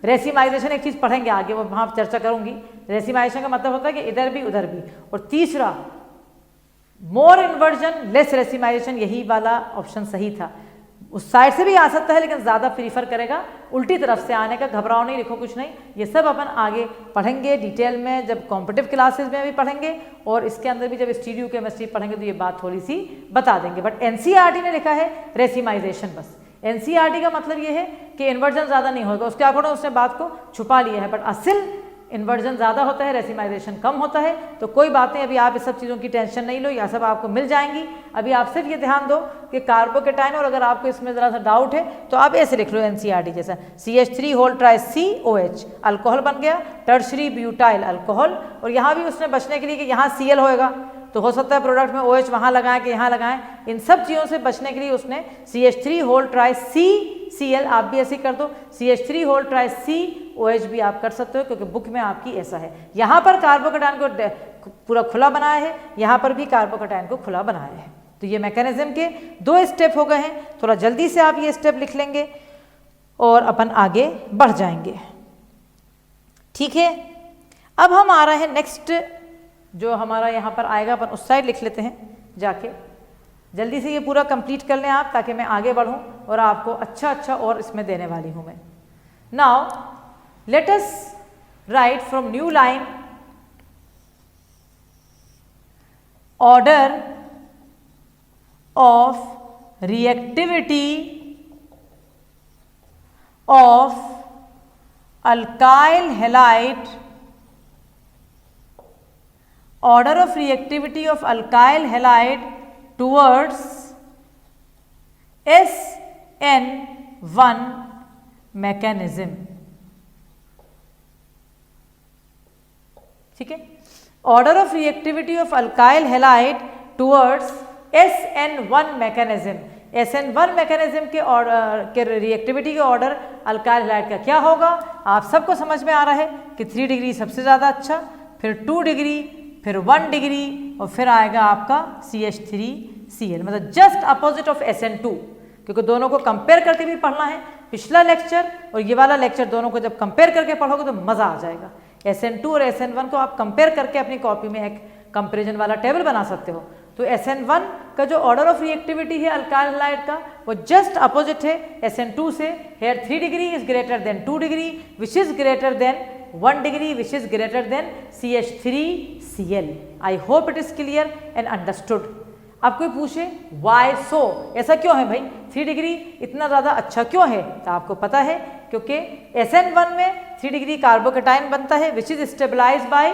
racemisation, एक चीज़ पढ़ेंगे आगे, वो वहाँ चर्चा करूंगी। रेसिमाइजेशन का मतलब होता है कि इधर भी उधर भी, और तीसरा मोर इन्वर्जन लेस रेसिमाइजेशन, यही वाला ऑप्शन सही था। उस साइड से भी आ सकता है लेकिन ज़्यादा प्रीफर करेगा उल्टी तरफ से आने का। घबराओ नहीं, लिखो कुछ नहीं, ये सब अपन आगे पढ़ेंगे डिटेल में, जब कॉम्पिटिटिव क्लासेस में भी पढ़ेंगे, और इसके अंदर भी जब स्टीरियो केमिस्ट्री पढ़ेंगे तो ये बात थोड़ी सी बता देंगे। बट एनसीईआरटी ने लिखा है रेसिमाइजेशन, बस एनसीईआरटी का मतलब ये है कि इन्वर्जन ज़्यादा नहीं होगा, उसके अकॉर्डिंग उसने बात को छुपा लिया है, बट असल इन्वर्जन ज़्यादा होता है, रेसिमाइजेशन कम होता है। तो कोई बात नहीं, अभी आप इस सब चीज़ों की टेंशन नहीं लो, यह सब आपको मिल जाएंगी। अभी आप सिर्फ ये ध्यान दो कि कार्बोकेटाइन, और अगर आपको इसमें ज़रा सा डाउट है तो आप ऐसे लिख लो एनसीईआरटी जैसा, CH3 whole tries COH, alcohol बन गया, टर्शरी ब्यूटाइल अल्कोहल। और यहाँ भी उसने बचने के लिए कि यहाँ Cl होएगा, तो हो सकता है प्रोडक्ट में OH वहाँ लगाएं कि यहाँ लगाएं, इन सब चीज़ों से बचने के लिए उसने CH3 होल ट्राइज CCl, आप भी ऐसे कर दो, CH3 होल ट्राइज COH भी आप कर सकते हो, क्योंकि बुक में आपकी ऐसा है। यहाँ पर कार्बोकेटाइन को पूरा खुला बनाया है, यहाँ पर भी कार्बोकेटाइन को खुला बनाया है। तो ये मैकेनिज्म के 2 स्टेप हो गए हैं, थोड़ा जल्दी से आप ये स्टेप लिख लेंगे और अपन आगे बढ़ जाएंगे, ठीक है। अब हम आ रहे हैं नेक्स्ट, जो हमारा यहाँ पर आएगा, अपन उस साइड लिख लेते हैं जाके। जल्दी से ये पूरा कंप्लीट कर लें आप, ताकि मैं आगे बढ़ूँ और आपको अच्छा और इसमें देने वाली हूँ मैं। Now let us write from new line order of reactivity of alkyl halide, order of reactivity of alkyl halide towards SN1 mechanism. ठीक है, order of reactivity of alkyl halide towards SN1 mechanism. SN1 mechanism के reactivity के order alkyl halide का क्या होगा, आप सबको समझ में आ रहा है कि 3 डिग्री सबसे ज़्यादा अच्छा, फिर 2 डिग्री, फिर 1 डिग्री और फिर आएगा आपका CH3Cl, मतलब जस्ट अपोजिट ऑफ SN2. क्योंकि दोनों को कंपेयर करके भी पढ़ना है. पिछला लेक्चर और ये वाला लेक्चर दोनों को जब कंपेयर करके पढ़ोगे तो मज़ा आ जाएगा. SN2 और SN1 को आप कंपेयर करके अपनी कॉपी में एक कंपेरिजन वाला टेबल बना सकते हो. तो SN1 का जो ऑर्डर ऑफ रिएक्टिविटी है अल्काइल हैलाइड का वो जस्ट अपोजिट है SN2 से. Here 3 degree is greater than 2 degree which is greater than 1 degree which is greater than CH3Cl. I hope it is clear and understood. अब कोई पूछे Y सो, ऐसा क्यों है भाई, 3 डिग्री इतना ज़्यादा अच्छा क्यों है, तो आपको पता है क्योंकि SN1 में 3 डिग्री कार्बोकेटाइन बनता है which is stabilize by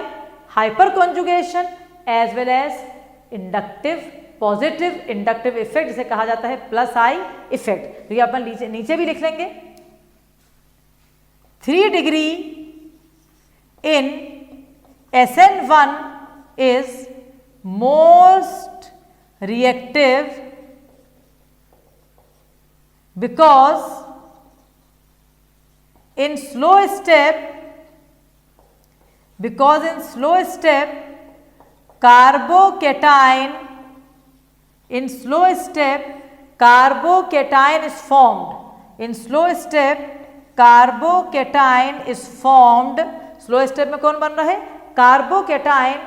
hyper conjugation as well as inductive, positive inductive effect जिसे कहा जाता है प्लस आई इफेक्ट. तो ये अपन नीचे भी लिख लेंगे. 3 degree in SN1 is most reactive because in slow step carbocation is formed. In slow step carbocation is formed. slow step में कौन बन रहा है, carbocation,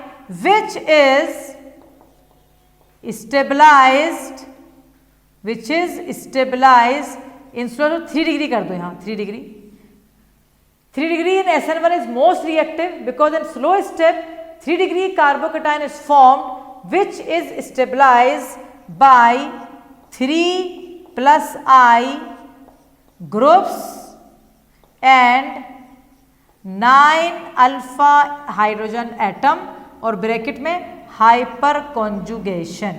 which is stabilized in slow. 3 degree कर दो यहाँ, 3 degree in SN1 is most reactive because in slow step 3 degree carbocation is formed which is stabilized by 3 plus I groups and 9 alpha hydrogen atom और bracket में hyper conjugation.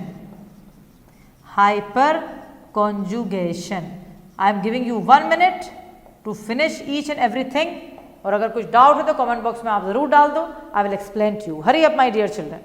I am giving you 1 minute to finish each and everything. और अगर कुछ doubt है तो comment box में आप जरूर डाल दो. I will explain to you. Hurry up my dear children.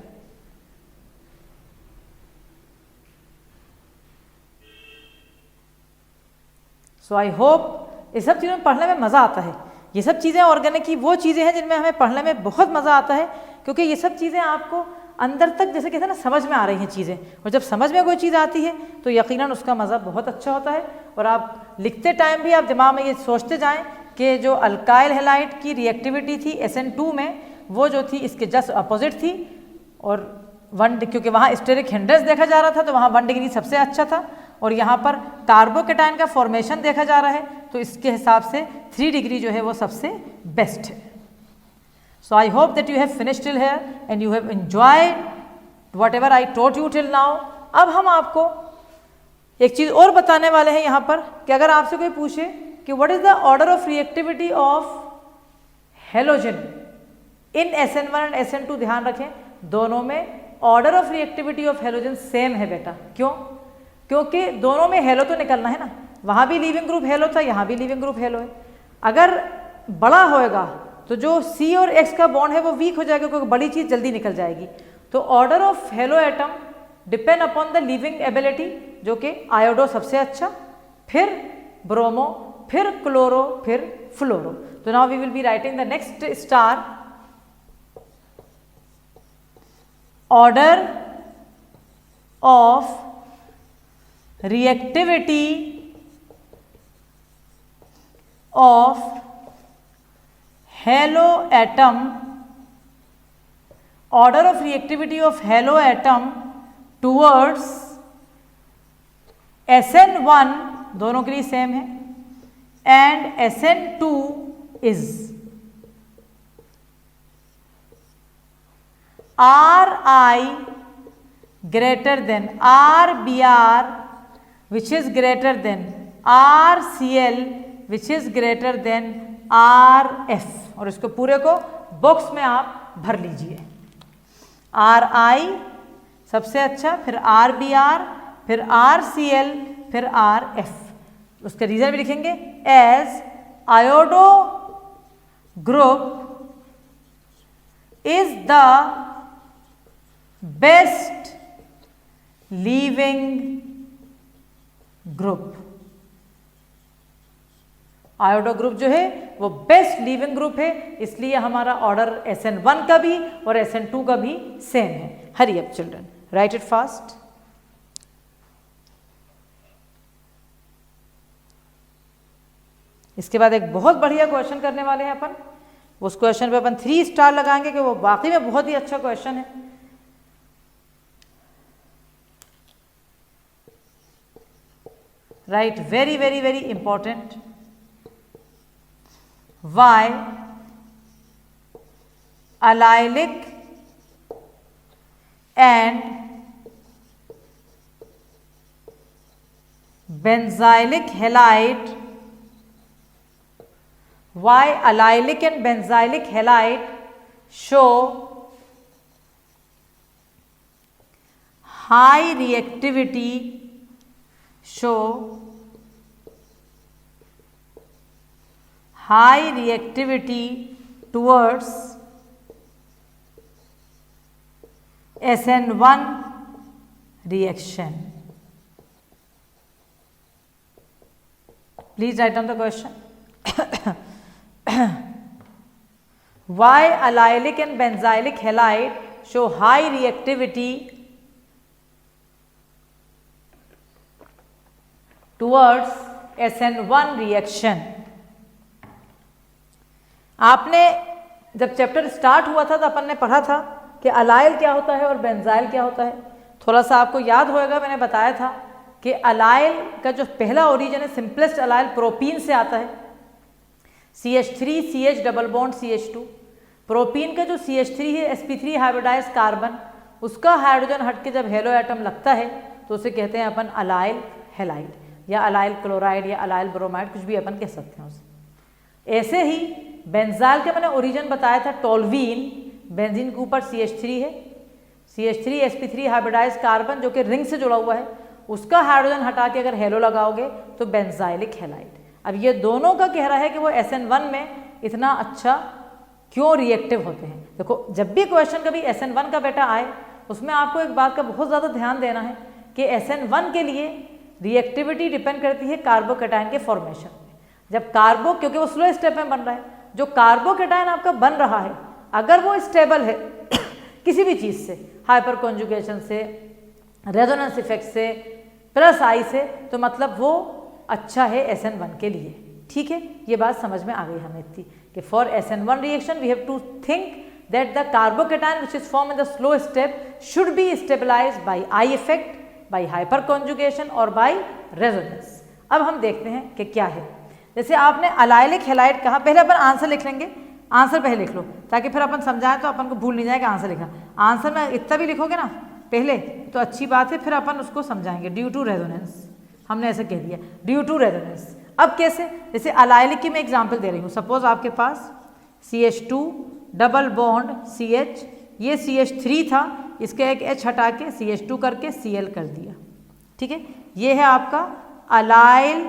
So I hope ये सब चीज़ों में पढ़ने में मज़ा आता है. ये सब चीज़ें ऑर्गेनिक की वो चीज़ें हैं जिनमें हमें पढ़ने में बहुत मज़ा आता है क्योंकि ये सब चीज़ें आपको अंदर तक जैसे कहते हैं ना समझ में आ रही हैं चीज़ें. और जब समझ में कोई चीज़ आती है तो यकीनन उसका मज़ा बहुत अच्छा होता है. और आप लिखते टाइम भी आप दिमाग में ये सोचते जाएं कि जो अल्काइल हैलाइड की रिएक्टिविटी थी SN2 में वो जो थी इसके जस्ट अपोजिट थी. और 1 क्योंकि वहाँ स्टेरिक हिंड्रेंस देखा जा रहा था तो वहाँ 1 डिग्री सबसे अच्छा था. और यहाँ पर कार्बोकेटाइन का फॉर्मेशन देखा जा रहा है तो इसके हिसाब से 3 डिग्री जो है वो सबसे बेस्ट है. So I hope that you have finished till here and you have enjoyed whatever I taught you till now. अब हम आपको एक चीज़ और बताने वाले हैं यहाँ पर कि अगर आपसे कोई पूछे कि what is the order of reactivity of halogen in SN1 and SN2, ध्यान रखें दोनों में order of reactivity of halogen same है बेटा. क्यों? क्योंकि दोनों में हेलो तो निकलना है ना. वहाँ भी लीविंग ग्रुप हेलो था, यहाँ भी लीविंग ग्रुप हेलो है. अगर बड़ा होएगा तो जो C और X का बॉन्ड है वो वीक हो जाएगा क्योंकि बड़ी चीज़ जल्दी निकल जाएगी. तो order of hello atom depend upon the living ability, जो कि आयोडो सबसे अच्छा, फिर ब्रोमो, फिर क्लोरो, फिर फ्लोरो. तो now we will be writing the next star. Order of reactivity of halo atom, order of reactivity of halo atom towards SN1 दोनों के लिए सेम है and SN2 is RI greater than RBr which is greater than RCl which is greater than RF, और इसको पूरे को box में आप भर लीजिए। RI सबसे अच्छा, फिर RBr, फिर RCl, फिर RF। उसका रीजन भी लिखेंगे, as iodo group is the best leaving group। Iodo group जो है वो बेस्ट लीविंग ग्रुप है, इसलिए हमारा ऑर्डर SN1 का भी और SN2 का भी सेम है। हरी up children, right it fast. इसके बाद एक बहुत बढ़िया क्वेश्चन करने वाले हैं अपन। उस क्वेश्चन पे अपन 3 स्टार लगाएंगे कि वो वाकई में बहुत ही अच्छा क्वेश्चन है। Right, very very very important. Why allylic and benzylic halide, why allylic and benzylic halide show high reactivity, towards SN1 reaction? Please write down the question. Why allylic and benzylic halide show high reactivity towards SN1 reaction? आपने जब chapter start हुआ था तो अपन ने पढ़ा था कि allyl क्या होता है और बेंजाइल क्या होता है। थोड़ा सा आपको याद होएगा, मैंने बताया था कि अलाइल का जो पहला ओरिजिन है, सिंपलेस्ट अलाइल प्रोपीन से आता है। CH3 CH double bond CH2, propene का जो CH3 है sp3 हाइब्रिडाइज कार्बन, उसका हाइड्रोजन हट के जब हेलो एटम लगता है तो उसे कहते हैं अपन अलाइल हेलाइड या अलाइल क्लोराइड या अलाइल ब्रोमाइड, कुछ भी अपन कह सकते हैं उसे। ऐसे ही बेंजाइल का मैंने ओरिजिन बताया था टोल्वीन, बेंजीन के ऊपर CH3 है, CH3 sp3 हाइब्रिडाइज कार्बन जो कि रिंग से जुड़ा हुआ है, उसका हाइड्रोजन हटा के अगर हेलो लगाओगे तो बेंजाइलिक हेलाइड। अब ये दोनों का कह रहा है कि वो SN1 में इतना अच्छा क्यों रिएक्टिव होते हैं। देखो, जब भी क्वेश्चन कभी SN1 का बेटा आए उसमें आपको एक बात का बहुत ज़्यादा ध्यान देना है कि SN1 के लिए रिएक्टिविटी डिपेंड करती है कार्बोकैटायन के फॉर्मेशन पे। जब क्योंकि वो स्लो स्टेप में बन रहा है, जो कार्बोकैटायन आपका बन रहा है अगर वो स्टेबल है किसी भी चीज़ से, हाइपर कॉन्जुगेशन से, रेजोनेंस इफेक्ट से, प्लस आई से, तो मतलब वो अच्छा है SN1 के लिए। ठीक है, ये बात समझ में आ गई हमें इतनी कि for SN1 reaction we have to think that the carbocation which is form in the slow step should be stabilized by I effect, by hyper conjugation और बाय रेजोनेंस। अब हम देखते हैं कि क्या है। जैसे आपने अलाइलिक हेलाइड कहा, पहले अपन आंसर लिख लेंगे, आंसर पहले लिख लो ताकि फिर अपन समझाएं तो अपन को भूल नहीं जाएगा आंसर लिखा। आंसर में इतना भी लिखोगे ना पहले तो अच्छी बात है, फिर अपन उसको समझाएंगे। ड्यू टू रेजोनेंस, हमने ऐसे कह दिया ड्यू टू रेजोनेंस। अब कैसे, जैसे अलाइलिक की मैं एग्जांपल दे रही हूँ। सपोज आपके पास CH2 डबल बॉन्ड CH, ये CH3 था, इसका एक H हटा के CH2 करके Cl कर दिया। ठीक है, ये है आपका allyl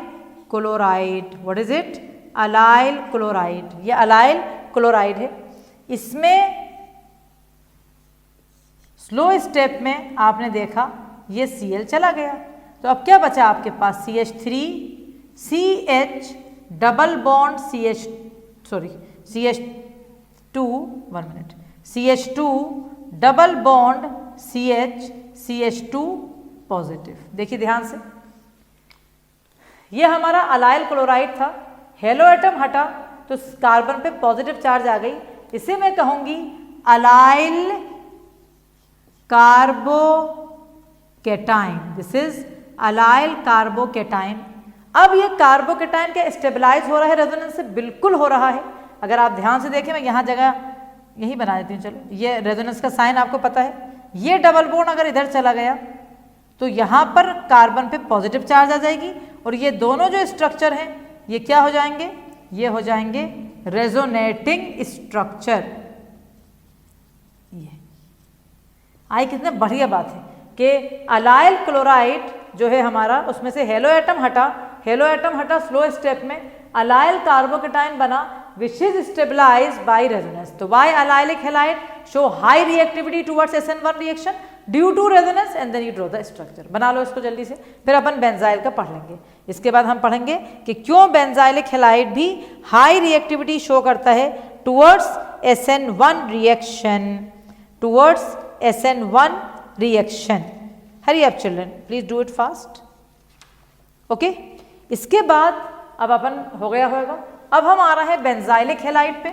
chloride. What is it? Allyl chloride. ये अलाइल क्लोराइड है। इसमें स्लो स्टेप में आपने देखा ये Cl चला गया, तो अब क्या बचा आपके पास? CH3 CH double bond CH2 double bond CH2 positive. देखिए ध्यान से, ये हमारा अलाइल क्लोराइड था, हेलो एटम हटा तो कार्बन पे पॉजिटिव चार्ज आ गई। इसे मैं कहूंगी allyl carbocation. This is allyl carbocation. अब ये कार्बोकैटायन क्या स्टेबलाइज हो रहा है रेजोनेंस से? बिल्कुल हो रहा है। अगर आप ध्यान से देखें, मैं यहाँ जगह यही बना देती हूँ, चलो ये रेजोनेंस का साइन आपको पता है। ये डबल बॉन्ड अगर इधर चला गया तो यहाँ पर कार्बन पे पॉजिटिव चार्ज आ जाएगी और ये दोनों जो स्ट्रक्चर हैं ये क्या हो जाएंगे, ये हो जाएंगे रेजोनेटिंग स्ट्रक्चर। ये आई कितने बढ़िया बात है कि अलाइल क्लोराइड जो है हमारा, उसमें से हेलो एटम हटा स्लो स्टेप में, अलाइल कार्बोकेटाइन बना which is stabilized by resonance। तो why allylic halide show high reactivity towards SN1 reaction due to resonance and then you draw the structure। बना लो इसको जल्दी से, फिर अपन बेंजाइल का पढ़ लेंगे। इसके बाद हम पढ़ेंगे कि क्यों बेंजाइलिक हैलाइड भी हाई रिएक्टिविटी शो करता है towards SN1 reaction, towards SN1 reaction. Hari up children, please do it fast. Okay, इसके बाद अब अपन हो गया होगा। अब हम आ रहा है बेंजाइलिक हैलाइड पे।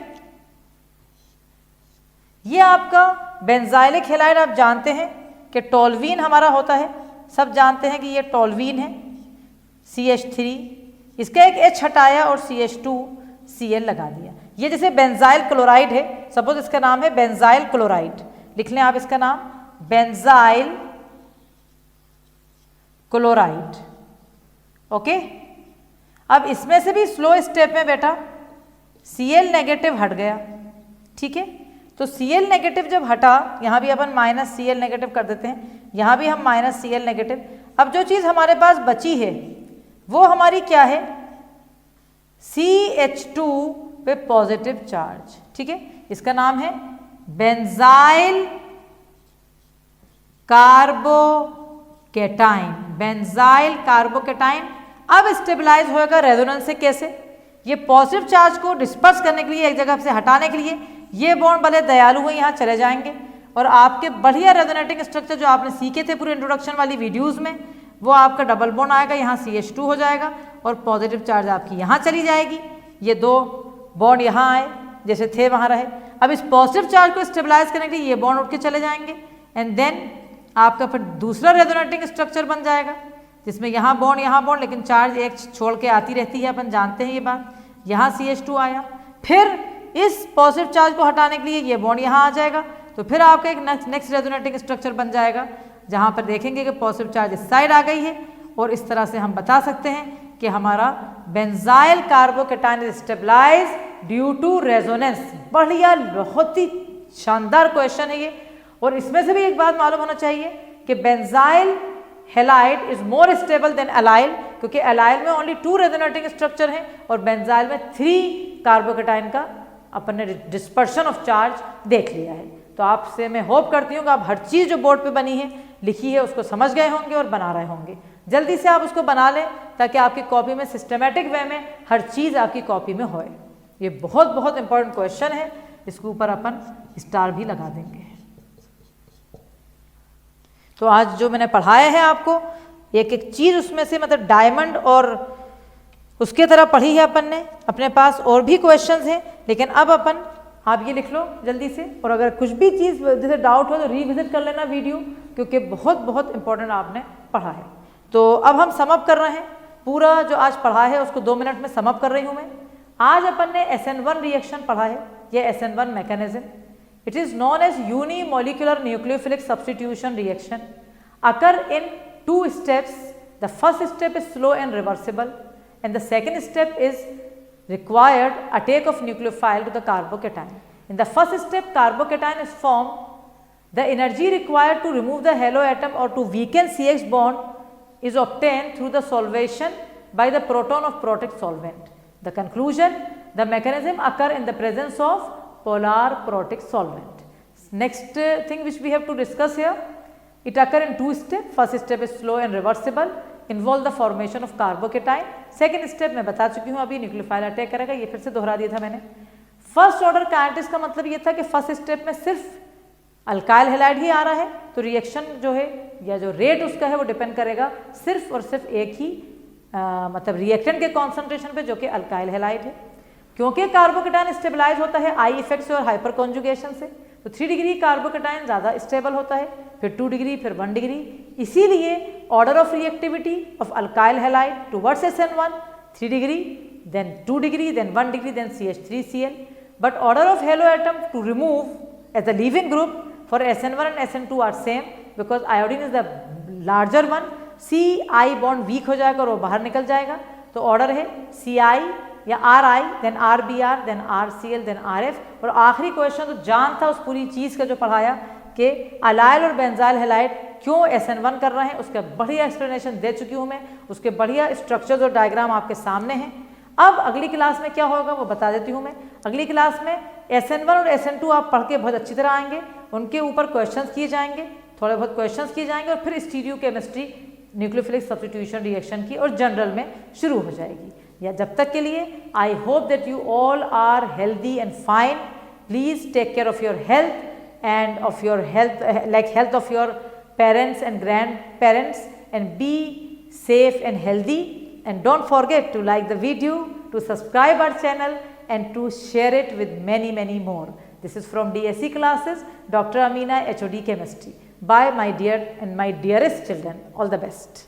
ये आपका बेंजाइलिक हैलाइड आप जानते हैं कि टोल्वीन हमारा होता है, सब जानते हैं कि ये टोल्वीन है, CH3, इसका एक H हटाया और CH2Cl लगा दिया। ये जैसे बेंजाइल क्लोराइड है, सपोज इसका नाम है बेंजाइल क्लोराइड, लिख लें आप इसका नाम बेंजाइल क्लोराइड। ओके, अब इसमें से भी स्लो स्टेप में बेटा Cl नेगेटिव हट गया, ठीक है। तो Cl नेगेटिव जब हटा, यहाँ भी अपन माइनस Cl नेगेटिव कर देते हैं, यहाँ भी हम माइनस Cl नेगेटिव। अब जो चीज़ हमारे पास बची है वो हमारी क्या है, CH2 पे पॉजिटिव चार्ज, ठीक है। इसका नाम है बेंजाइल कार्बोकेटाइन, बेंजाइल कार्बोकेटाइन। अब स्टेबलाइज होएगा रेजोनेंस से, कैसे, ये पॉजिटिव चार्ज को डिस्पर्स करने के लिए, एक जगह से हटाने के लिए ये बॉन्ड भले दयालु हुए यहाँ चले जाएंगे और आपके बढ़िया रेजोनेटिंग स्ट्रक्चर जो आपने सीखे थे पूरे इंट्रोडक्शन वाली वीडियोस में, वो आपका डबल बॉन्ड आएगा, यहाँ CH2 हो जाएगा और पॉजिटिव चार्ज आपकी यहाँ चली जाएगी। ये दो बॉन्ड यहाँ आए, जैसे थे वहाँ रहे। अब इस पॉजिटिव चार्ज को स्टेबलाइज करने के लिए ये बॉन्ड उठ के चले जाएंगे एंड देन आपका फिर दूसरा रेजोनेटिंग स्ट्रक्चर बन जाएगा, जिसमें यहाँ बॉन्ड, लेकिन चार्ज एक छोड़ के आती रहती है, अपन जानते हैं ये बात। यहाँ CH2 आया, फिर इस पॉजिटिव चार्ज को हटाने के लिए ये बॉन्ड यहाँ आ जाएगा, तो फिर आपका एक नेक्स्ट रेजोनेटिंग स्ट्रक्चर बन जाएगा, जहाँ पर देखेंगे कि पॉजिटिव चार्ज इस साइड आ गई है। और इस तरह से हम बता सकते हैं कि हमारा benzyl carbocation is stabilize due to resonance. बढ़िया, बहुत ही शानदार क्वेश्चन है ये। और इसमें से भी एक बात मालूम होना चाहिए कि benzyl halide is more stable then allyl, क्योंकि अलाइल में ओनली 2 रेजोनेटिंग स्ट्रक्चर हैं और बेंजाइल में 3 कार्बोकेटाइन का अपन ने डिस्पर्शन ऑफ चार्ज देख लिया है। तो आपसे मैं होप करती हूँ कि आप हर चीज़ जो बोर्ड पे बनी है, लिखी है, उसको समझ गए होंगे और बना रहे होंगे। जल्दी से आप उसको बना लें ताकि आपकी कॉपी में सिस्टमेटिक वे में हर चीज़ आपकी कॉपी में होए। ये बहुत बहुत इंपॉर्टेंट क्वेश्चन है, इसके ऊपर अपन स्टार भी लगा देंगे। तो आज जो मैंने पढ़ाया है आपको, एक एक चीज़ उसमें से मतलब डायमंड और उसके तरह पढ़ी है अपन ने। अपने पास और भी क्वेश्चंस हैं, लेकिन अब अपन, आप ये लिख लो जल्दी से, और अगर कुछ भी चीज़ जैसे डाउट हो तो रिविजिट कर लेना वीडियो, क्योंकि बहुत बहुत इंपॉर्टेंट आपने पढ़ा है। तो अब हम समअप कर रहे हैं, पूरा जो आज पढ़ा है उसको 2 मिनट में समअप कर रही हूँ मैं। आज अपन ने SN1 रिएक्शन पढ़ा है, ये SN1 mechanism. It is known as unimolecular nucleophilic substitution reaction. Occur in 2 steps. The first step is slow and reversible, and the second step is required attack of nucleophile to the carbocation. In the first step, carbocation is formed. The energy required to remove the halo atom or to weaken CH bond is obtained through the solvation by the proton of protic solvent. The conclusion: the mechanism occur in the presence of polar protic solvent. Next thing which we have to discuss here, it occur in 2 steps. First step is slow and reversible, involve the formation of carbocation. Second step मैं बता चुकी हूँ अभी, nucleophile attack करेगा, ये फिर से दोहरा दिया था मैंने। फर्स्ट ऑर्डर काइनेटिक्स का मतलब ये था कि फर्स्ट स्टेप में सिर्फ अल्काइल हैलाइड ही आ रहा है, तो रिएक्शन जो है या जो रेट उसका है वो डिपेंड करेगा सिर्फ और सिर्फ एक ही मतलब रिएक्टेंट के कॉन्सेंट्रेशन पे, जो कि अल्काइल हैलाइड है। क्योंकि कार्बोकेटाइन स्टेबलाइज होता है आई इफेक्ट से और हाइपर कॉन्जुगेशन से, तो 3 डिग्री कार्बोकेटाइन ज़्यादा स्टेबल होता है, फिर 2 डिग्री, फिर 1 डिग्री। इसीलिए order of reactivity of alkyl halide towards SN1 3 degree, then 2 degree, then 1 degree, then CH3Cl। but order of halo atom to remove as a leaving group for SN1 and SN2 are same because iodine is the larger one. CI bond weak हो जाएगा और वो बाहर निकल जाएगा, तो order है CI या RI, then RBr, then RCl, then RF। और आखिरी क्वेश्चन तो जान था उस पूरी चीज़ का जो पढ़ाया कि अलाइल और बेंजाइल हैलाइड क्यों SN1 कर रहे हैं, उसका बढ़िया एक्सप्लेनेशन दे चुकी हूँ मैं, उसके बढ़िया स्ट्रक्चर्स और डायग्राम आपके सामने हैं। अब अगली क्लास में क्या होगा वो बता देती हूँ मैं। अगली क्लास में SN1 और SN2 आप पढ़ के बहुत अच्छी तरह आएंगे, उनके ऊपर क्वेश्चंस किए जाएंगे, थोड़े बहुत क्वेश्चंस किए जाएंगे और फिर स्टीरियोकेमिस्ट्री, न्यूक्लियोफिलिक सब्स्टिट्यूशन रिएक्शन की और जनरल में शुरू हो जाएगी। या जब तक के लिए I hope that you all are healthy and fine. Please take care of your health and of your health, like health of your parents and grandparents, and be safe and healthy, and don't forget to like the video, to subscribe our channel and to share it with many more. This is from DSE classes, Dr. Amina, HOD Chemistry. Bye my dear and my dearest children, all the best.